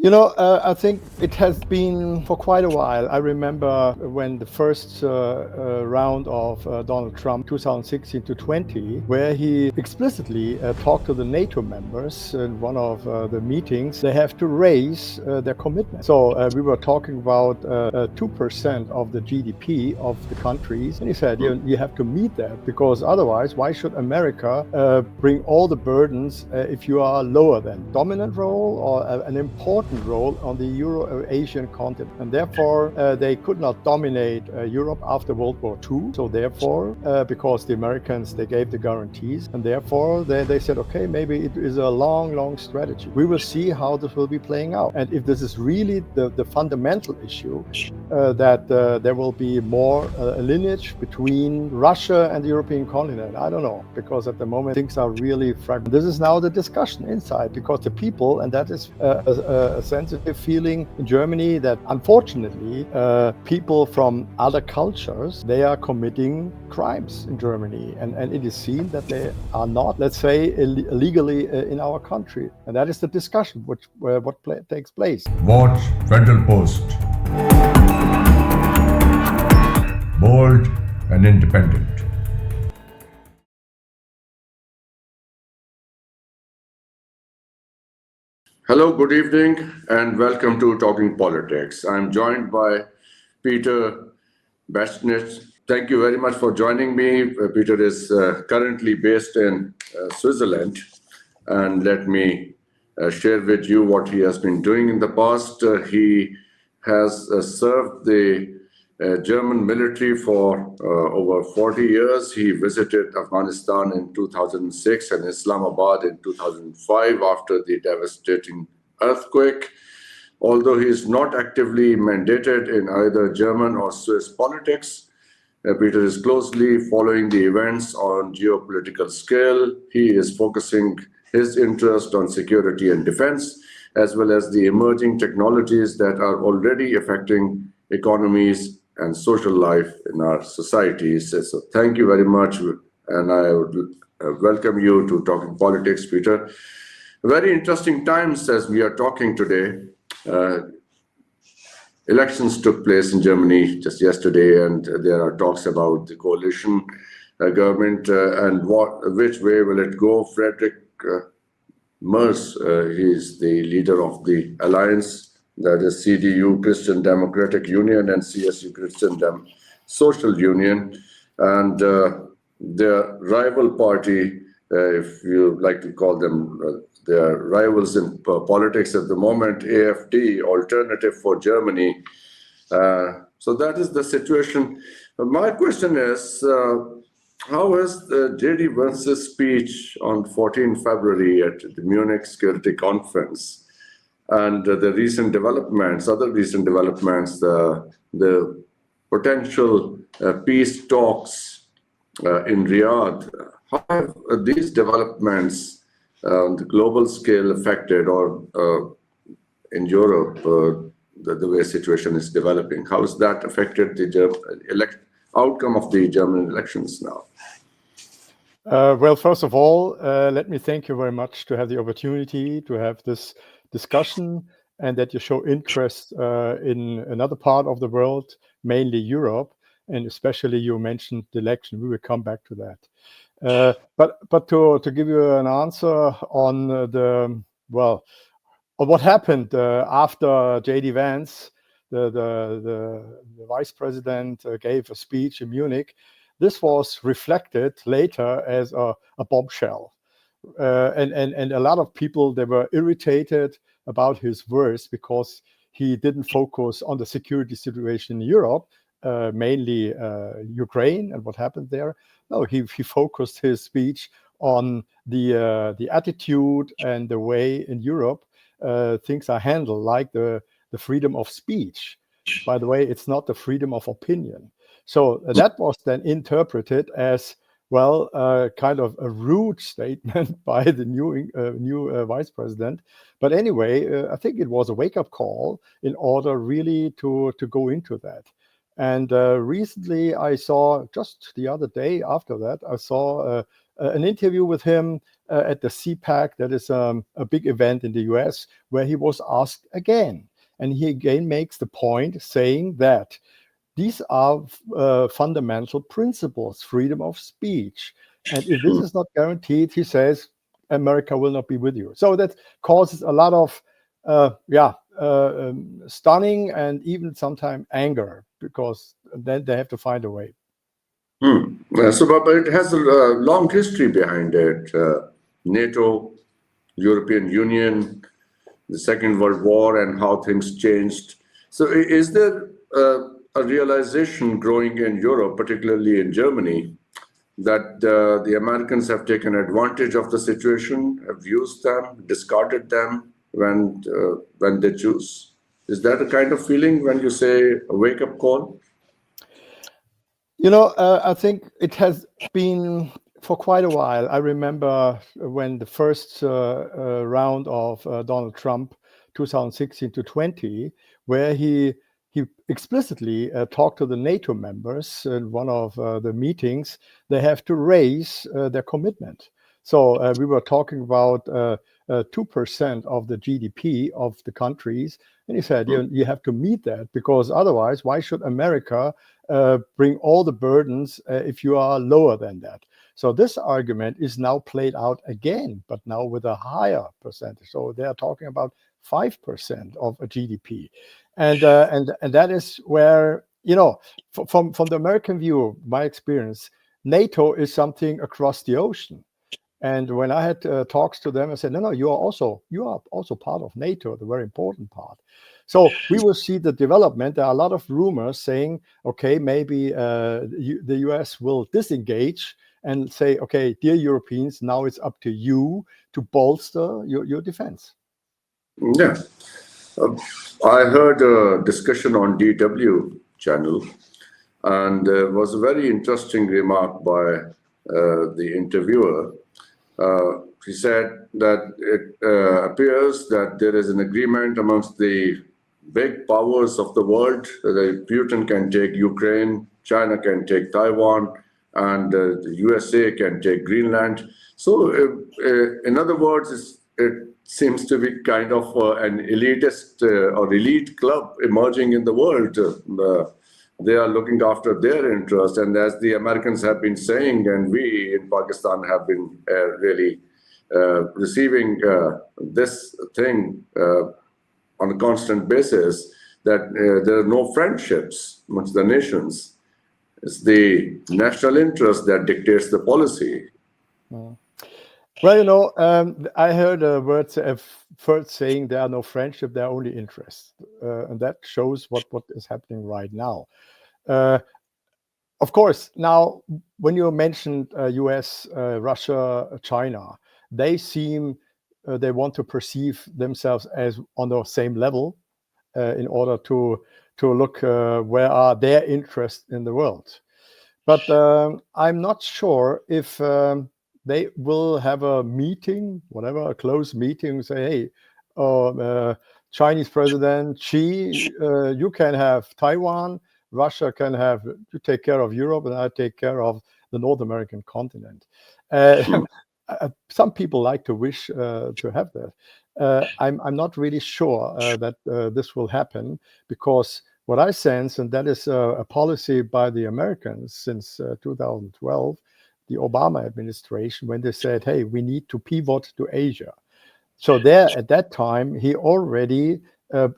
I think it has been for quite a while. I remember when the first round of Donald Trump, 2016 to 20, where he explicitly talked to the NATO members in one of the meetings. They have to raise their commitment. So we were talking about 2% of the GDP of the countries. And he said, you have to meet that, because otherwise, why should America bring all the burdens if you are lower than? Dominant role or an important role on the Euro-Asian continent, and therefore they could not dominate Europe after World War II. So therefore, because the Americans, they gave the guarantees, and therefore they said, okay, maybe it is a long strategy. We will see how this will be playing out, and if this is really the fundamental issue, that there will be more a lineage between Russia and the European continent. I don't know, because at the moment things are really fragmented. This is now the discussion inside, because the people, and that is a sensitive feeling in Germany, that unfortunately people from other cultures, they are committing crimes in Germany, and it is seen that they are not, let's say, illegally in our country, and that is the discussion what takes place. Watch Federal Post. Bold and independent. Hello, good evening, and welcome to Talking Politics. I'm joined by Peter Beschnidt. Thank you very much for joining me. Peter is currently based in Switzerland, and let me share with you what he has been doing in the past. He has served the German military for over 40 years. He visited Afghanistan in 2006 and Islamabad in 2005 after the devastating earthquake. Although he is not actively mandated in either German or Swiss politics, Peter is closely following the events on geopolitical scale. He is focusing his interest on security and defense, as well as the emerging technologies that are already affecting economies and social life in our societies. So thank you very much, and I would welcome you to Talking Politics, Peter. Very interesting times as we are talking today. Elections took place in Germany just yesterday, and there are talks about the coalition government and which way will it go. Friedrich Merz, he is the leader of the alliance, that is CDU, Christian Democratic Union, and CSU, Christian Social Union, and their rival party, if you like to call them, their rivals in politics at the moment, AfD, Alternative for Germany. So that is the situation. My question is, how has J.D. Vance's speech on 14 February at the Munich Security Conference and the recent developments, other recent developments, the potential peace talks in Riyadh, how have these developments on the global scale affected, or in Europe, the way situation is developing? How has that affected the outcome of the German elections now? Well, first of all, let me thank you very much to have the opportunity to have this discussion, and that you show interest in another part of the world, mainly Europe, and especially you mentioned the election. We will come back to that. But to give you an answer on on what happened after J.D. Vance, the vice president, gave a speech in Munich. This was reflected later as a bombshell. And a lot of people, they were irritated about his words because he didn't focus on the security situation in Europe, mainly Ukraine and what happened there. No, he focused his speech on the attitude and the way in Europe things are handled, like the freedom of speech. By the way, it's not the freedom of opinion. So that was then interpreted as, well, kind of a rude statement by the new vice president. But anyway, I think it was a wake-up call in order really to go into that. And recently I saw, just the other day after that, I saw an interview with him at the CPAC, that is a big event in the US, where he was asked again. And he again makes the point saying that these are fundamental principles, freedom of speech. And if this is not guaranteed, he says, America will not be with you. So that causes a lot of, stunning and even sometimes anger, because then they have to find a way. But it has a long history behind it. NATO, European Union, the Second World War, and how things changed. So is there a realization growing in Europe, particularly in Germany, that the Americans have taken advantage of the situation, have used them, discarded them when they choose? Is that a kind of feeling when you say a wake-up call? I think it has been for quite a while. I remember when the first round of Donald Trump, 2016 to 20, where he explicitly talked to the NATO members in one of the meetings. They have to raise their commitment. So we were talking about 2% of the GDP of the countries. And he said, you have to meet that, because otherwise, why should America bring all the burdens if you are lower than that? So this argument is now played out again, but now with a higher percentage. So they are talking about 5% of a GDP. And that is where, from the American view, my experience, NATO is something across the ocean. And when I had talks to them, I said, no, you are also part of NATO, the very important part. So we will see the development. There are a lot of rumors saying, okay, maybe the US will disengage and say, okay, dear Europeans, now it's up to you to bolster your defense. Yeah. I heard a discussion on DW channel, and there was a very interesting remark by the interviewer. He said that it appears that there is an agreement amongst the big powers of the world that Putin can take Ukraine, China can take Taiwan, and the USA can take Greenland. So, in other words, it seems to be kind of an elitist or elite club emerging in the world. They are looking after their interest, and as the Americans have been saying, and we in Pakistan have been really receiving this thing on a constant basis, that there are no friendships amongst the nations. It's the national interest that dictates the policy. Well, I heard words first saying there are no friendship, there are only interests. And that shows what is happening right now. Of course, now, when you mentioned US, Russia, China, they seem, they want to perceive themselves as on the same level in order to look where are their interests in the world. But I'm not sure if they will have a meeting, whatever, a close meeting, say, hey, Chinese President Xi, you can have Taiwan, Russia can have, you take care of Europe, and I take care of the North American continent. Some people like to wish to have that. I'm not really sure that this will happen, because what I sense, and that is a policy by the Americans since 2012, the Obama administration, when they said, hey, we need to pivot to Asia. So there, at that time, he already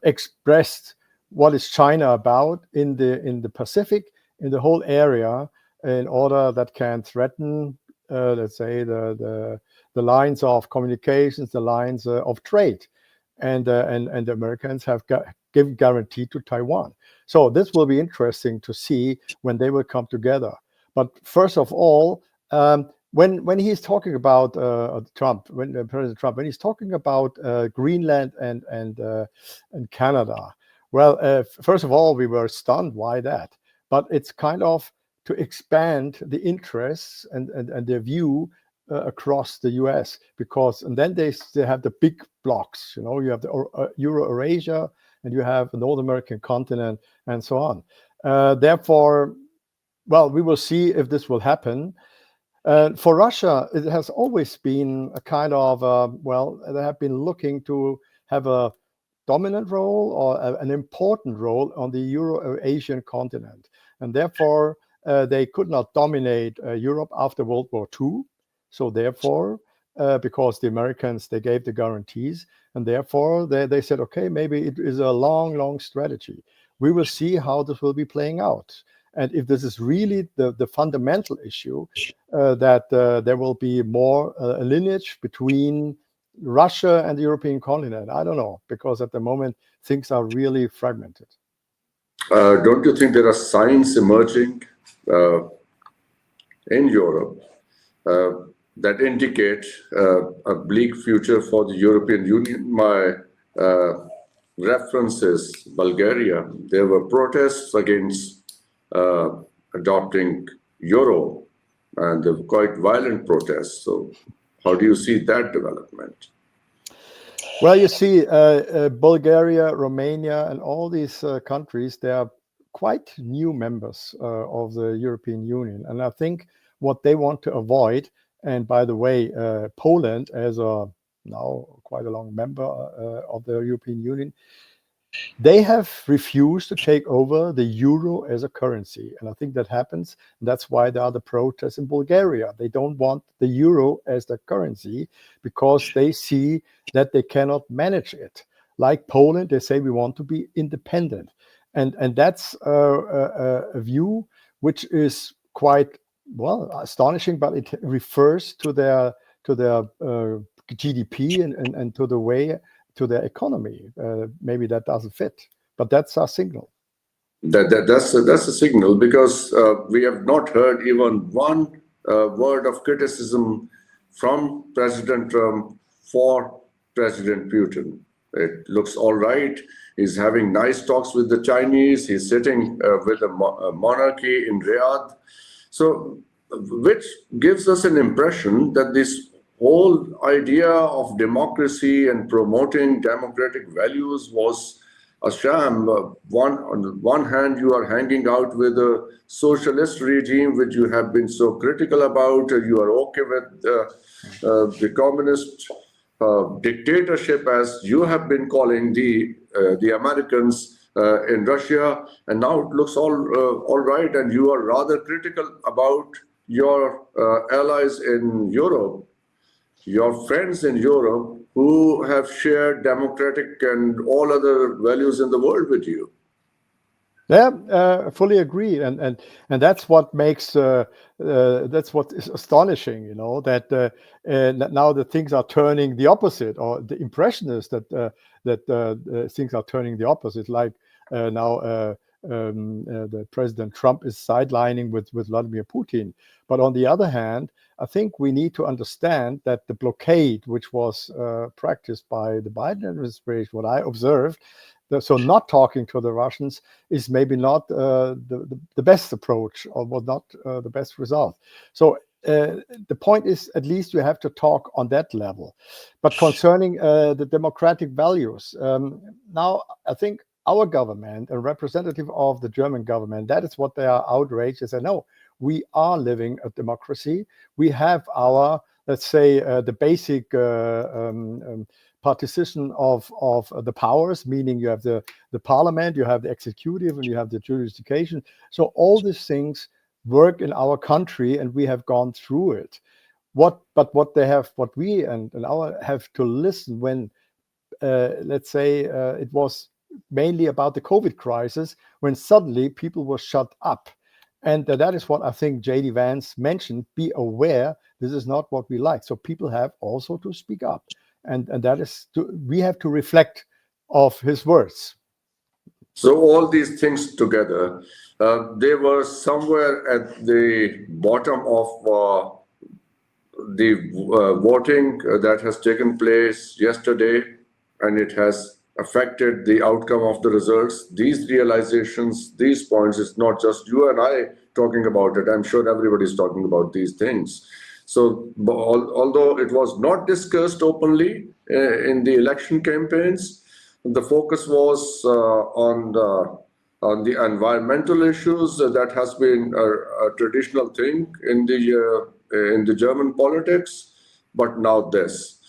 expressed what is China about in the Pacific, in the whole area, in order that can threaten, let's say, the lines of communications, the lines of trade, and the Americans have given guarantee to Taiwan. So this will be interesting to see when they will come together. But first of all, when he's talking about Trump, when President Trump, when he's talking about Greenland and Canada, well, first of all, we were stunned. Why that? But it's kind of to expand the interests and their view across the US, because, and then they have the big blocks, you have the Euro-Eurasia, and you have the North American continent, and so on. Therefore, well, we will see if this will happen. For Russia, it has always been a kind of, well, they have been looking to have a dominant role or an important role on the Euro-Asian continent. And therefore, they could not dominate Europe after World War II. So therefore, because the Americans, they gave the guarantees, and therefore they said, okay, maybe it is a long, long strategy. We will see how this will be playing out. And if this is really the fundamental issue, that there will be more a lineage between Russia and the European continent, I don't know, because at the moment things are really fragmented. Don't you think there are signs emerging in Europe that indicate a bleak future for the European Union? My reference is Bulgaria. There were protests against adopting euro, and they were quite violent protests. So how do you see that development? Well, you see, Bulgaria, Romania, and all these countries, they are quite new members of the European Union. And I think what they want to avoid, and by the way, Poland, as a now quite a long member of the European Union, they have refused to take over the euro as a currency. And I think that happens. And that's why there are the protests in Bulgaria. They don't want the euro as the currency because they see that they cannot manage it. Like Poland, they say we want to be independent. And that's a view which is quite, well, astonishing, but it refers to their GDP and to the way to their economy. Maybe that doesn't fit, but that's our signal. That's a signal, because we have not heard even one word of criticism from President Trump for President Putin. It looks all right. He's having nice talks with the Chinese. He's sitting with a monarchy in Riyadh. So, which gives us an impression that this whole idea of democracy and promoting democratic values was a sham. On the one hand, you are hanging out with a socialist regime, which you have been so critical about. You are okay with the communist dictatorship, as you have been calling the Americans in Russia, and now it looks all right, and you are rather critical about your allies in Europe, your friends in Europe who have shared democratic and all other values in the world with you. Yeah, fully agree, and that's what makes that's what is astonishing, you know, that now the things are turning the opposite, or the impression is that things are turning the opposite. Like now, the President Trump is sidelining with Vladimir Putin, but on the other hand, I think we need to understand that the blockade, which was practiced by the Biden administration, what I observed. So not talking to the Russians is maybe not the best approach, or was not the best result. So the point is, at least you have to talk on that level. But concerning the democratic values, now I think our government, a representative of the German government, that is what they are outraged. They say, no, we are living a democracy. We have our, let's say, the basic partition of the powers, meaning you have the parliament, you have the executive, and you have the jurisdiction. So all these things work in our country, and we have gone through it. What we and our have to listen when, let's say, it was mainly about the COVID crisis, when suddenly people were shut up. And that is what I think J.D. Vance mentioned. Be aware, this is not what we like. So people have also to speak up. And that is, we have to reflect of his words. So all these things together, they were somewhere at the bottom of the voting that has taken place yesterday, and it has affected the outcome of the results. These realizations, these points, it's not just you and I talking about it. I'm sure everybody's talking about these things. So although it was not discussed openly in the election campaigns, the focus was on the environmental issues. That has been a traditional thing in in the German politics, but now this.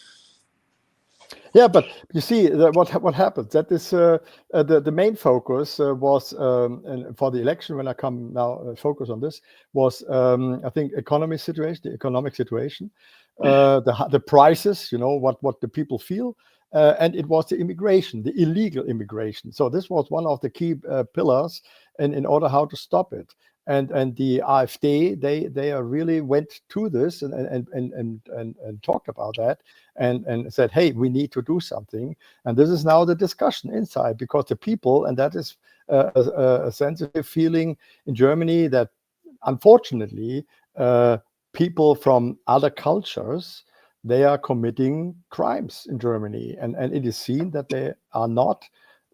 Yeah, but you see what happened. That is the main focus was and for the election. When I come now, focus on this was I think the economic situation, the prices. You know what the people feel, and it was the immigration, the illegal immigration. So this was one of the key pillars, in order how to stop it. And the AfD they really went to this and talked about that and said, hey, we need to do something. And this is now the discussion inside, because the people, and that is a sensitive feeling in Germany, that unfortunately people from other cultures, they are committing crimes in Germany, and it is seen that they are not,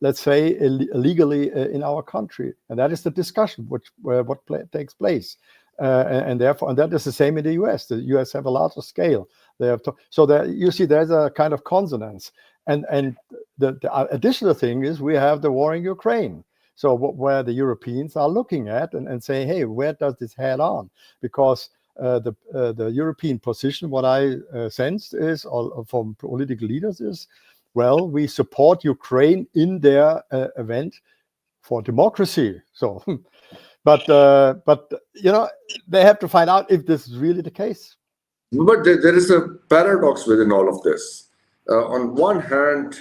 let's say, illegally in our country, and that is the discussion what takes place, and therefore, and that is the same in the US. The US have a larger scale. They have so there you see there's a kind of consonance, and the additional thing is we have the war in Ukraine. So where the Europeans are looking at and saying, hey, where does this head on? Because the European position, what I sensed is, from political leaders, is, well, we support Ukraine in their event for democracy. So, but they have to find out if this is really the case. But there is a paradox within all of this. On one hand,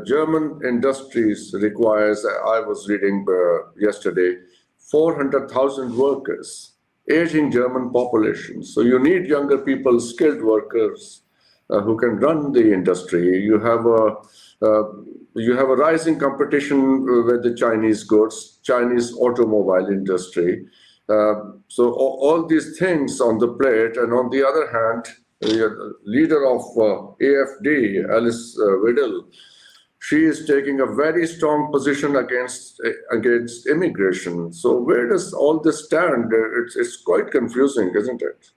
German industries requires, I was reading yesterday, 400,000 workers, aging German population. So you need younger people, skilled workers, who can run the industry. You have a rising competition with the Chinese goods, Chinese automobile industry. So all these things on the plate, and on the other hand, the leader of AfD, Alice Weidel, she is taking a very strong position against immigration. So where does all this stand? It's quite confusing, isn't it?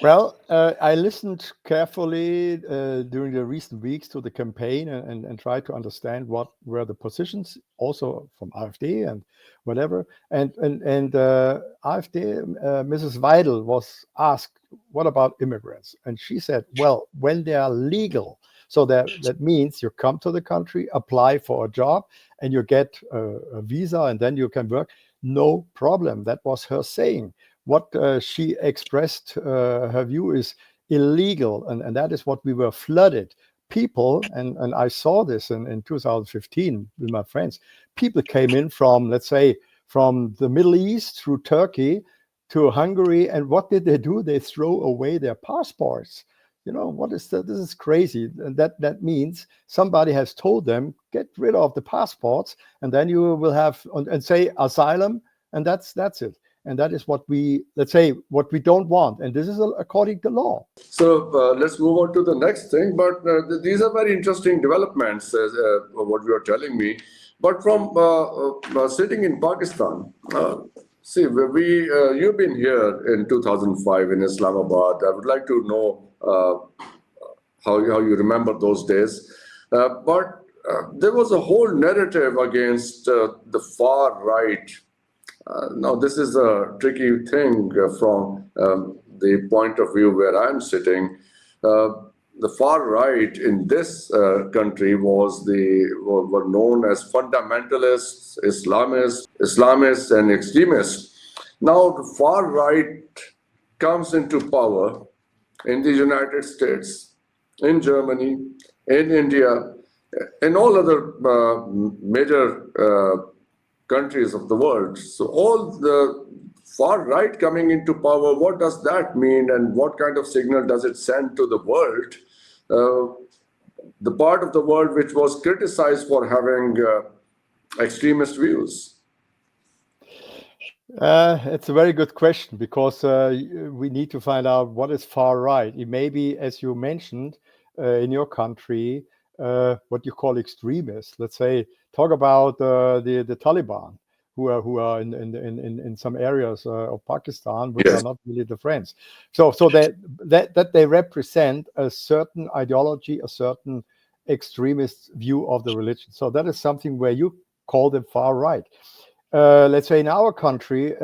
Well, I listened carefully during the recent weeks to the campaign and tried to understand what were the positions, also from AfD and whatever. And AfD, Mrs. Weidel was asked, what about immigrants? And she said, well, when they are legal, so that means you come to the country, apply for a job, and you get a visa, and then you can work. No problem. That was her saying. What she expressed, her view is illegal, and that is what we were flooded. People, and I saw this in 2015 with my friends, people came in from, let's say, from the Middle East through Turkey to Hungary, and what did they do? They throw away their passports. You know, what is that? This is crazy. And that means somebody has told them, get rid of the passports, and then you will have, and say asylum, and that's it. And that is what we, let's say, what we don't want. And this is according to law. So let's move on to the next thing. But these are very interesting developments, what you are telling me. But from sitting in Pakistan, see, you've been here in 2005 in Islamabad. I would like to know how you remember those days. But there was a whole narrative against the far right. Now, this is a tricky thing from the point of view where I'm sitting. The far right in this country were known as fundamentalists, Islamists, and extremists. Now, the far right comes into power in the United States, in Germany, in India, in all other major countries of the world. So all the far right coming into power, what does that mean, and what kind of signal does it send to the world? The part of the world which was criticized for having extremist views. It's a very good question, because we need to find out what is far right. It may be, as you mentioned, in your country, what you call extremists. Let's say, talk about the Taliban, who are in some areas of Pakistan, which are not really the friends. So that they represent a certain ideology, a certain extremist view of the religion. So that is something where you call them far right. let's say in our country,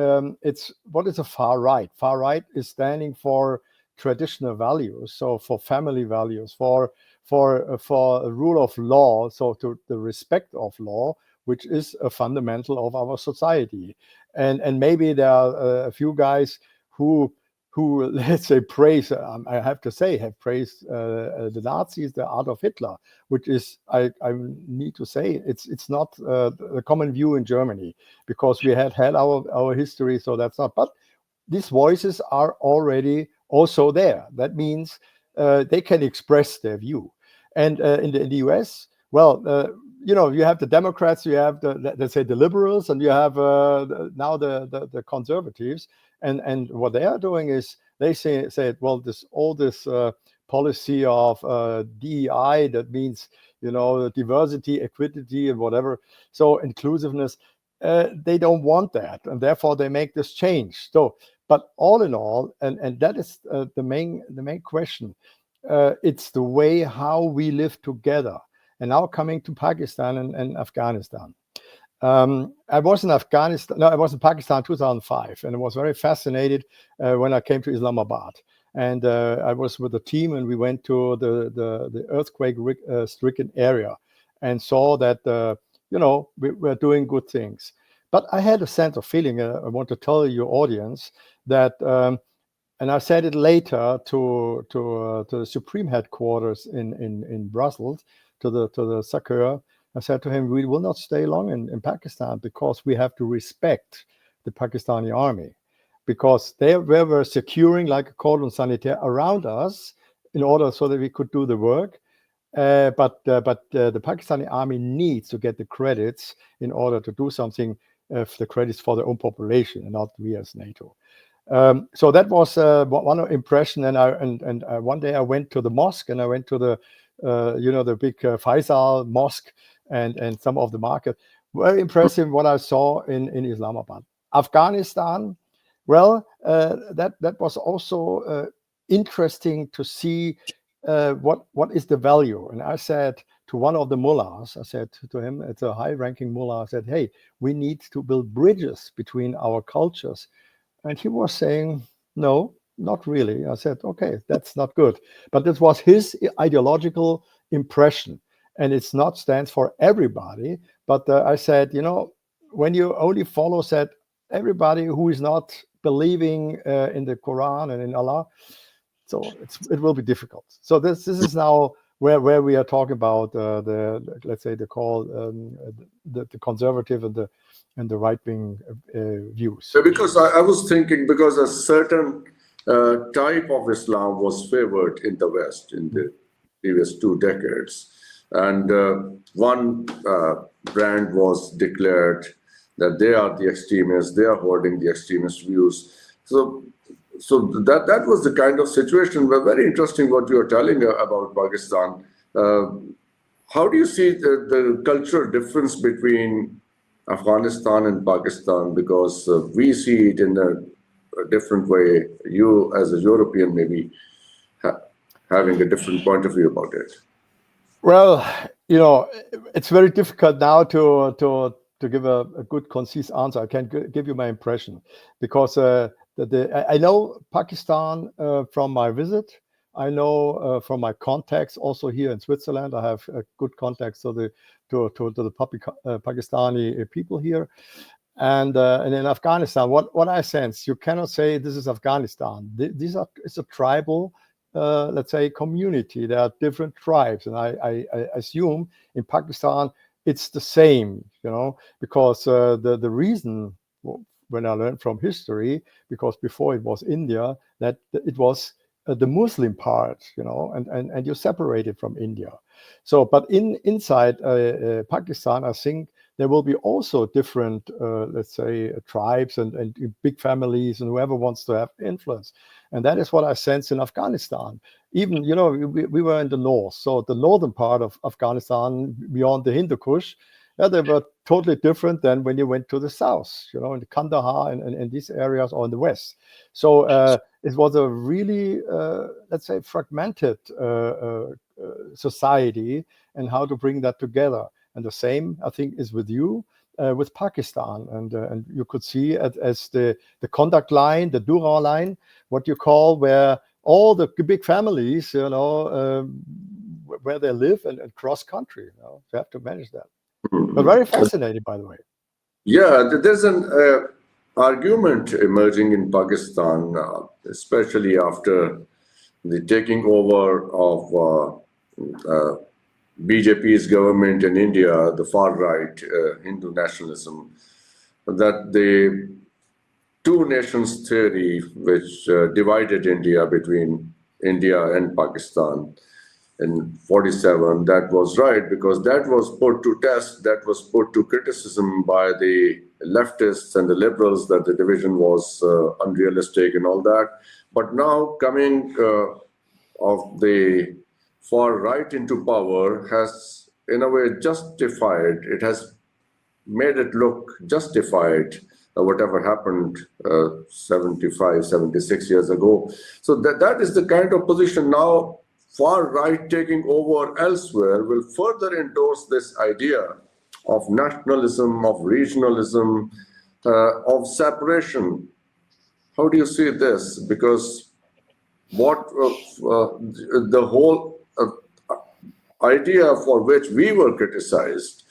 it's what is a far right? Far right is standing for traditional values, so for family values, for a rule of law, so to the respect of law, which is a fundamental of our society. And maybe there are a few guys who let's say praise, I have to say, have praised the Nazis, the Adolf Hitler, which is, I need to say, it's not the common view in Germany, because we had our history, so that's not. But these voices are already also there. That means they can express their view. And in the US, well, you have the Democrats, you have let's say the liberals, and you have now the conservatives. And what they are doing is they say, well, this policy of DEI, that means diversity, equity, and whatever, so inclusiveness. They don't want that, and therefore they make this change. So, but all in all, and that is the main question. It's the way how we live together. And now coming to Pakistan and Afghanistan. I was in Afghanistan. No, I was in Pakistan in 2005, and I was very fascinated when I came to Islamabad. And I was with a team, and we went to the earthquake-stricken area, and saw that we were doing good things. But I had a sense of feeling. I want to tell your audience that, and I said it later to the Supreme headquarters in Brussels, to the SACEUR. I said to him, we will not stay long in Pakistan, because we have to respect the Pakistani army, because they were securing like a cordon sanitaire around us in order so that we could do the work. But the Pakistani army needs to get the credits in order to do something, the credits for their own population, and not we as NATO. So that was one impression. And one day I went to the mosque, and I went to the the big Faisal mosque, and some of the market. Very impressive what I saw in Islamabad. Afghanistan, well, that was also interesting to see what is the value. And I said to one of the mullahs, I said to him, it's a high-ranking mullah, I said, hey, we need to build bridges between our cultures. And he was saying, no, not really. I said, okay, that's not good. But this was his ideological impression. And it's not stands for everybody. But I said, when you only follow said everybody who is not believing in the Quran and in Allah, so it will be difficult. So this is now where we are talking about let's say the call the conservative and the right-wing views. Because I was thinking, because a certain type of Islam was favored in the West in the previous 2 decades. And one brand was declared that they are the extremists, they are holding the extremist views. So that was the kind of situation. But very interesting what you are telling about Pakistan. How do you see the cultural difference between Afghanistan and Pakistan? Because we see it in a different way. You, as a European, maybe having a different point of view about it. Well, it's very difficult now to give a good, concise answer. I can give you my impression, because I know Pakistan from my visit. I know from my contacts also here in Switzerland. I have good contacts to the Pakistani people here, and in Afghanistan, what I sense, you cannot say this is Afghanistan. It's a tribal, let's say, community. There are different tribes, and I assume in Pakistan it's the same, because the reason, when I learned from history, because before it was India, that it was the Muslim part, and you separate it from India. So, but inside Pakistan, I think there will be also different, let's say, tribes and big families, and whoever wants to have influence. And that is what I sense in Afghanistan. Even, we were in the north, so the northern part of Afghanistan, beyond the Hindu Kush, they were totally different than when you went to the south, in the Kandahar and these areas, or in the west. So it was a really, let's say, fragmented society, and how to bring that together. And the same, I think, is with you. with Pakistan, and you could see it as the contact line, the Dura line, what you call, where all the big families, where they live and cross country. You have to manage that. But very fascinating, by the way. Yeah, there's an argument emerging in Pakistan, especially after the taking over of BJP's government in India, the far right Hindu nationalism, that the two nations theory, which divided India between India and Pakistan in 47, that was right, because that was put to test, that was put to criticism by the leftists and the liberals, that the division was unrealistic and all that. But now coming of the far right into power has in a way justified, it has made it look justified, whatever happened 75, 76 years ago. So that is the kind of position now. Far right taking over elsewhere will further endorse this idea of nationalism, of regionalism, of separation. How do you see this? Because what the whole idea for which we were criticized,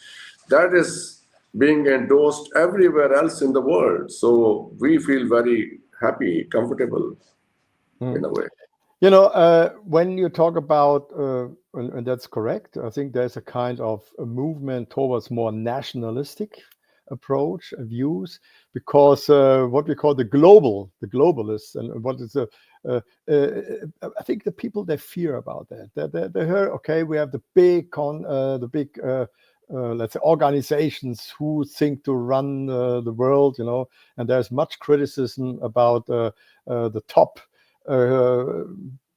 that is being endorsed everywhere else in the world. So we feel very happy, comfortable in a way. When you talk about, and that's correct, I think there's a kind of a movement towards more nationalistic approach and views, because what we call the globalists, and what is I think the people, they fear about that. They heard, okay, we have the big let's say organizations who think to run the world, and there's much criticism about the top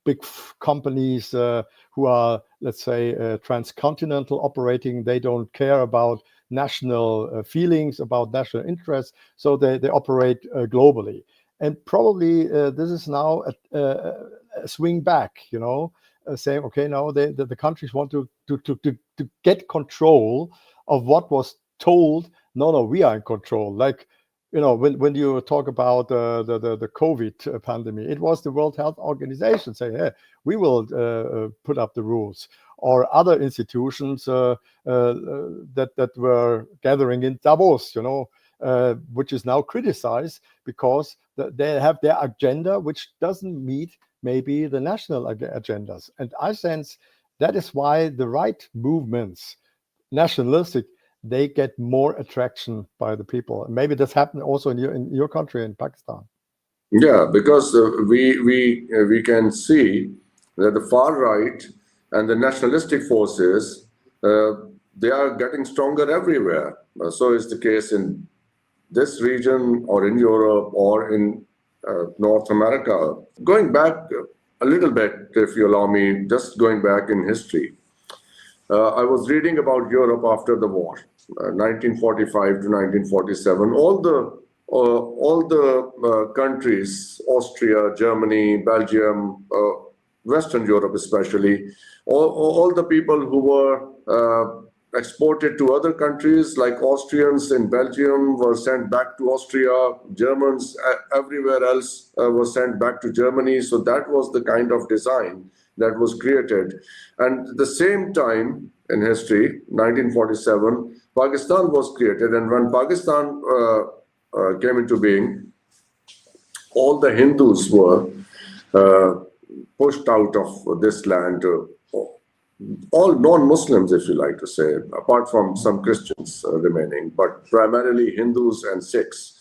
big companies who are, let's say, transcontinental operating. They don't care about national feelings, about national interests, so they operate globally. And probably this is now a swing back, saying, okay, now the countries want to get control of what was told. No, we are in control. Like, when you talk about the COVID pandemic, it was the World Health Organization saying, hey, we will put up the rules, or other institutions that were gathering in Davos, which is now criticized because they have their agenda, which doesn't meet maybe the national agendas. And I sense that is why the right movements, nationalistic, they get more attraction by the people. And maybe this happened also in your country, in Pakistan. Yeah, because we can see that the far right and the nationalistic forces, they are getting stronger everywhere. So is the case in this region, or in Europe, or in North America. Going back a little bit, if you allow me, just going back in history. I was reading about Europe after the war, 1945 to 1947. All the countries, Austria, Germany, Belgium, Western Europe especially, all the people who were exported to other countries, like Austrians in Belgium were sent back to Austria, Germans everywhere else were sent back to Germany. So that was the kind of design that was created. And at the same time in history, 1947, Pakistan was created. And when Pakistan came into being, all the Hindus were pushed out of this land. All non-Muslims, if you like to say, apart from some Christians remaining, but primarily Hindus and Sikhs.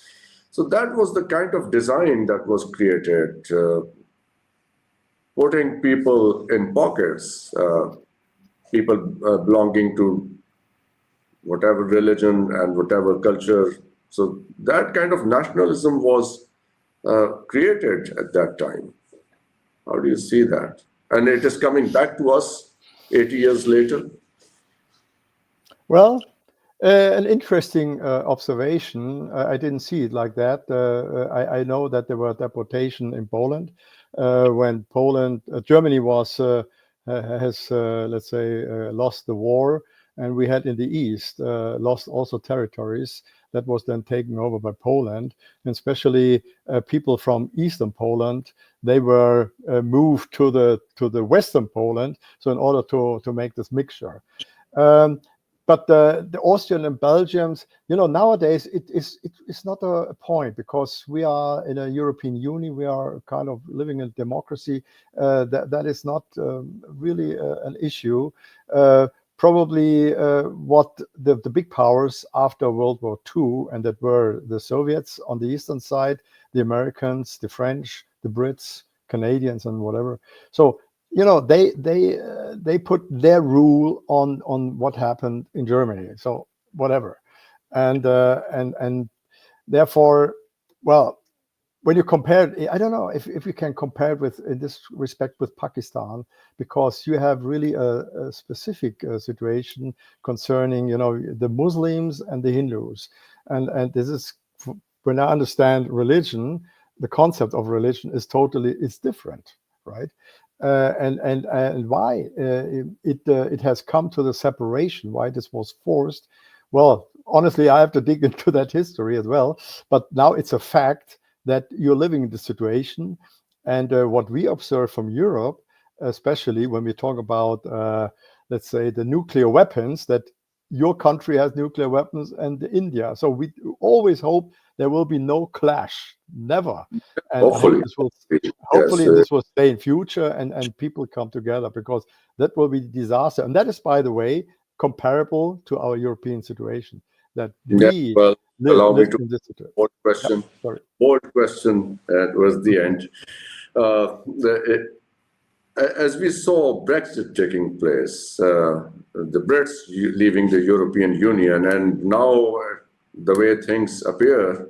So that was the kind of design that was created, putting people in pockets, people belonging to whatever religion and whatever culture. So that kind of nationalism was created at that time. How do you see that? And it is coming back to us 80 years later? Well, an interesting observation. I didn't see it like that. I know that there were deportation in Poland when Germany has, let's say, lost the war. And we had in the east lost also territories that was then taken over by Poland, and especially people from eastern Poland. They were moved to the western Poland, so in order to make this mixture. But the Austrian and Belgians, nowadays it's not a point, because we are in a European Union. We are kind of living in democracy. That is not really an issue. Probably what the big powers after World War II, and that were the Soviets on the eastern side, the Americans, the French, the Brits, Canadians, and whatever. So they put their rule on what happened in Germany. So whatever, and therefore, well, when you compare it, I don't know if you can compare it with, in this respect, with Pakistan, because you have really a specific situation concerning, the Muslims and the Hindus, and this is, when I understand religion, the concept of religion is different, right? And why it has come to the separation, why this was forced. Well, honestly, I have to dig into that history as well. But now it's a fact that you're living in the situation, and what we observe from Europe, especially when we talk about, let's say, the nuclear weapons, that your country has nuclear weapons and India. So we always hope there will be no clash, never. And Hopefully, hopefully yes, this will stay in future, and people come together, because that will be disaster. And that is, by the way, comparable to our European situation, that we well, allow me live to in this situation. bold question. Yeah, sorry. Bold question towards the end. As we saw Brexit taking place, the Brits leaving the European Union, and now the way things appear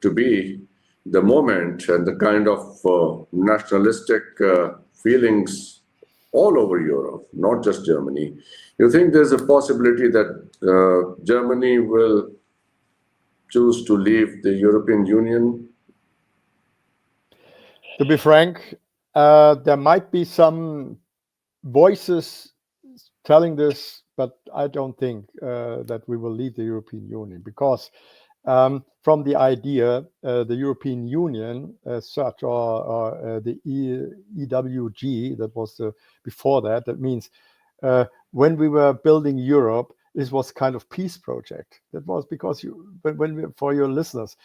to be, the moment and the kind of nationalistic feelings all over Europe, not just Germany. You think there's a possibility that Germany will choose to leave the European Union? To be frank, there might be some voices telling this, but I don't think that we will leave the European Union, because from the idea, the European Union as such, or the EWG, that was before that. That means when we were building Europe, this was kind of peace project. That was because for your listeners,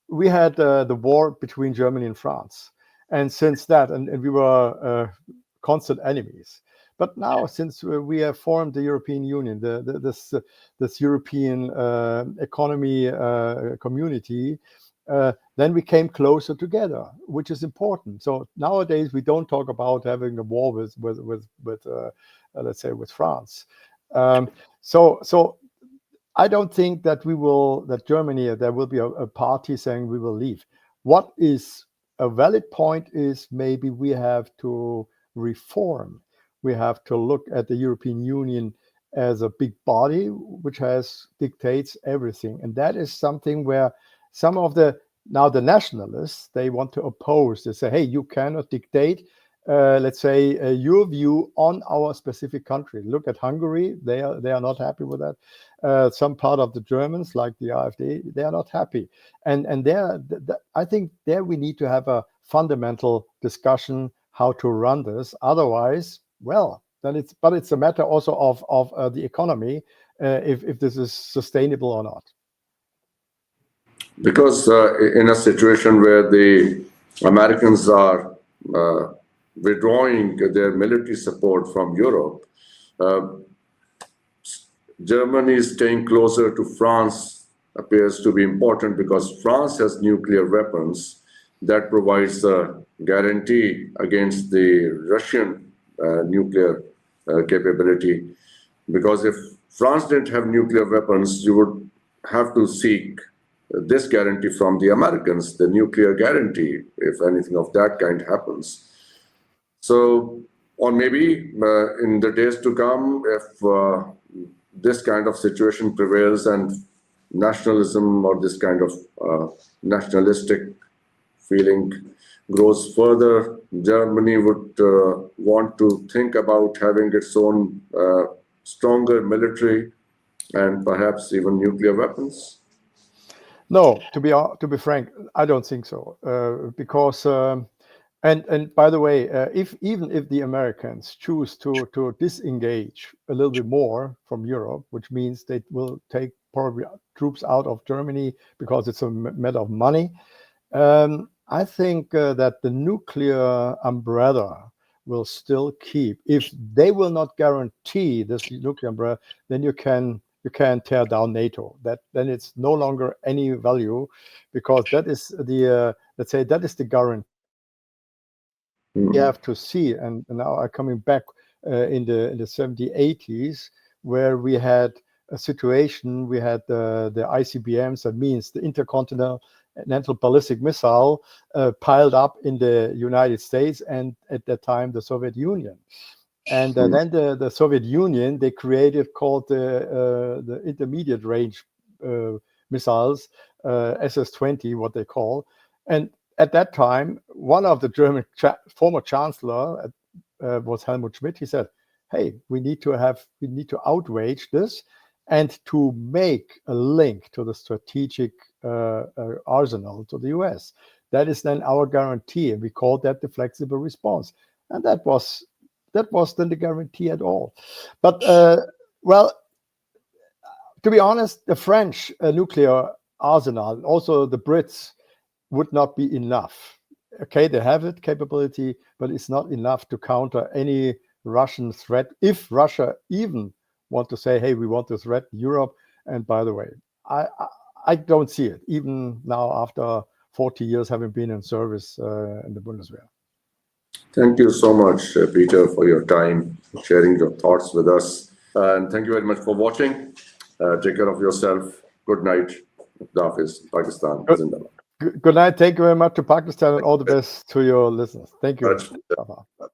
we had the war between Germany and France, and since that, and we were constant enemies. But now, since we have formed the European Union, this European economy community, then we came closer together, which is important. So nowadays we don't talk about having a war with let's say, with France. So I don't think that Germany, there will be a party saying we will leave. What is a valid point is, maybe we have to reform. We have to look at the European Union as a big body which dictates everything, and that is something where some of the nationalists, they want to oppose. They say, hey, you cannot dictate, let's say, your view on our specific country. Look at Hungary; they are not happy with that. Some part of the Germans, like the AfD, they are not happy, and I think there we need to have a fundamental discussion how to run this. Otherwise, well, then it's a matter also of the economy, if this is sustainable or not. Because in a situation where the Americans are withdrawing their military support from Europe, Germany staying closer to France appears to be important, because France has nuclear weapons that provides a guarantee against the Russian nuclear capability. Because if France didn't have nuclear weapons, you would have to seek this guarantee from the Americans, the nuclear guarantee, if anything of that kind happens. So, or maybe in the days to come, if this kind of situation prevails and nationalism, or this kind of nationalistic feeling grows further, Germany would want to think about having its own stronger military and perhaps even nuclear weapons? No, to be frank, I don't think so. Because and by the way, if even if the Americans choose to disengage a little bit more from Europe, which means they will take probably troops out of Germany because it's a matter of money, I think that the nuclear umbrella will still keep. If they will not guarantee this nuclear umbrella, then you can tear down NATO. Then it's no longer any value, because that is the let's say that is the guarantee. You have to see, and now I'm coming back in the 70s, 80s, where we had a situation, we had the ICBMs, that means the intercontinental ballistic missile, piled up in the United States and at that time the Soviet Union. And then the Soviet Union, they created called the intermediate range missiles, SS-20, what they call. And at that time, one of the German former chancellor was Helmut Schmidt. He said, "Hey, we need to outrage this, and to make a link to the strategic arsenal to the US. That is then our guarantee, and we call that the flexible response." And that was then the guarantee at all. But well, to be honest, the French nuclear arsenal, also the Brits, would not be enough. Okay, they have it capability, but it's not enough to counter any Russian threat. If Russia even want to say, "Hey, we want to threaten Europe," and by the way, I don't see it even now after 40 years having been in service in the Bundeswehr. Thank you so much, Peter, for your time, sharing your thoughts with us. And thank you very much for watching. Take care of yourself. Good night. Hafiz, Pakistan. Good night. Thank you very much to Pakistan, and all the best to your listeners. Thank you. Bye-bye.